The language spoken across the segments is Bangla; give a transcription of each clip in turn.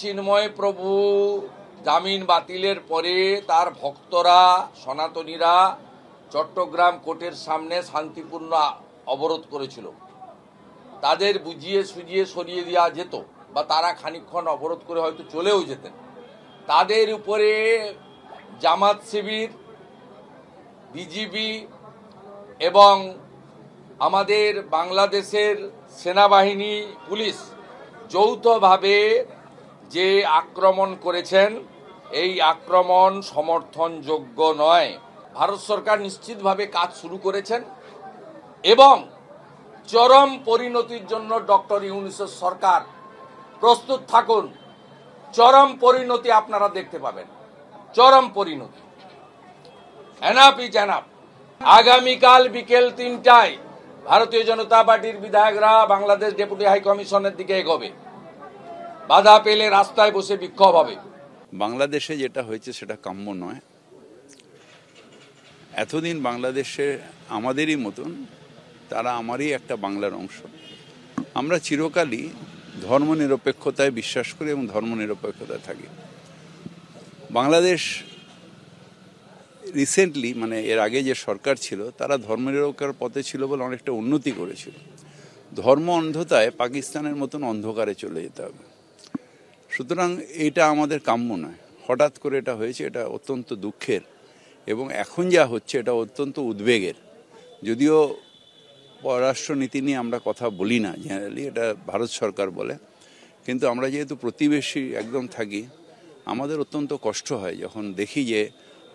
চিন্ময় প্রভু জামিন বাতিলের পরে তার ভক্তরা সনাতনীরা চট্টগ্রাম কোর্টের সামনে শান্তিপূর্ণ অবরোধ করেছিল। তাদের বুঝিয়ে সুঝিয়ে সরিয়ে দেওয়া যেত বা তারা খানিকক্ষণ অবরোধ করে হয়তো চলেও যেতেন। তাদের উপরে জামাত শিবির, বিজিবি এবং আমাদের বাংলাদেশের সেনাবাহিনী, পুলিশ যৌথভাবে যে আক্রমণ করেছেন, এই আক্রমণ সমর্থনযোগ্য নয়। ভারত সরকার নিশ্চিতভাবে কাজ শুরু করেছেন এবং চরম পরিণতির জন্য ডক্টর ইউনূসের সরকার প্রস্তুত থাকুন। চরম পরিণতি আপনারা দেখতে পাবেন, চরম পরিণতি। Enough is enough. আগামীকাল বিকেল ৩টায় ভারতীয় জনতা পার্টির বিধায়করা বাংলাদেশ ডেপুটি হাই কমিশনের দিকে এগোবে। বাধা পেলে রাস্তায় বসে বিক্ষোভ হবে। বাংলাদেশে যেটা হয়েছে সেটা কাম্য নয়। এতদিন বাংলাদেশে আমাদেরই মতন তারা আমারই একটা বাংলার অংশ। আমরা চিরকালই ধর্মনিরপেক্ষতায় বিশ্বাস করি এবং ধর্মনিরপেক্ষতায় থাকি। বাংলাদেশ রিসেন্টলি, মানে এর আগে যে সরকার ছিল, তারা ধর্মনিরপেক্ষতার পথে ছিল বলে অনেকটা উন্নতি করেছিল। ধর্ম অন্ধতায় পাকিস্তানের মতন অন্ধকারে চলে যেতে হবে। সুতরাং এটা আমাদের কাম্য নয়। হঠাৎ করে এটা হয়েছে, এটা অত্যন্ত দুঃখের এবং এখন যা হচ্ছে এটা অত্যন্ত উদ্বেগের। যদিও পররাষ্ট্রনীতি নিয়ে আমরা কথা বলি না জেনারেলি, এটা ভারত সরকার বলে, কিন্তু আমরা যেহেতু প্রতিবেশী একদম থাকি, আমাদের অত্যন্ত কষ্ট হয় যখন দেখি যে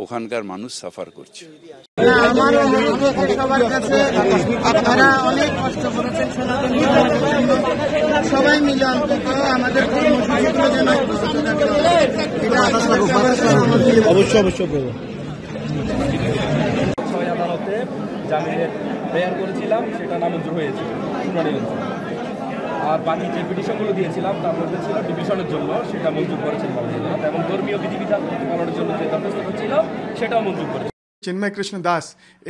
ওখানকার মানুষ সাফার করছে। সবাই মিলে অন্তত আমাদের অবশ্যই আদালতে জামিনের প্রেয়ার করেছিলাম, সেটা নামঞ্জুর হয়েছে শুনানি হয়েছে। আর বাকি যে পিটিশনগুলো দিয়েছিলাম তার মধ্যে ছিল ডিভিশনের জন্য, সেটা মঞ্জুর করেছেন এবং ধর্মীয় বিধিবিধান পালনের জন্য যে দরখাস্ত ছিল সেটাও মঞ্জুর করেছে। चिन्मय कृष्ण दास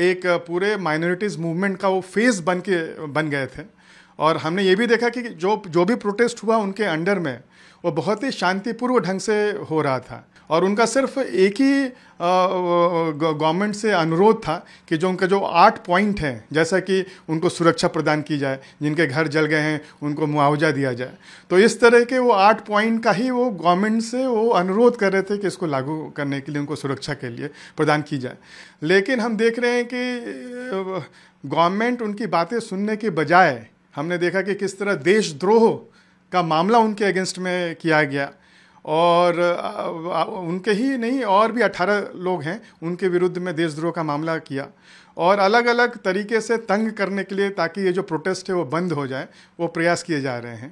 एक पूरे माइनॉरिटीज़ मूवमेंट का वो फेस बन गए थे और हमने ये भी देखा कि जो भी प्रोटेस्ट हुआ उनके अंडर में वो बहुत ही शांतिपूर्व ढंग से हो रहा था और उनका सिर्फ एक ही गवर्नमेंट से अनुरोध था कि जो उनका जो 8 पॉइंट हैं, जैसा कि उनको सुरक्षा प्रदान की जाए, जिनके घर जल गए हैं उनको मुआवजा दिया जाए, तो इस तरह के वो 8 पॉइंट का ही वो गवर्नमेंट से वो अनुरोध कर रहे थे कि इसको लागू करने के लिए, उनको सुरक्षा के लिए प्रदान की जाए। लेकिन हम देख रहे हैं कि गवर्नमेंट उनकी बातें सुनने के बजाय हमने देखा कि किस तरह देशद्रोह का मामला उनके अगेंस्ट में किया गया और उनके ही नहीं और भी 18 लोग हैं उनके विरुद्ध में देशद्रोह का मामला किया और अलग अलग तरीके से तंग करने के लिए, ताकि ये जो प्रोटेस्ट है वो बंद हो जाए, वो प्रयास किए जा रहे हैं।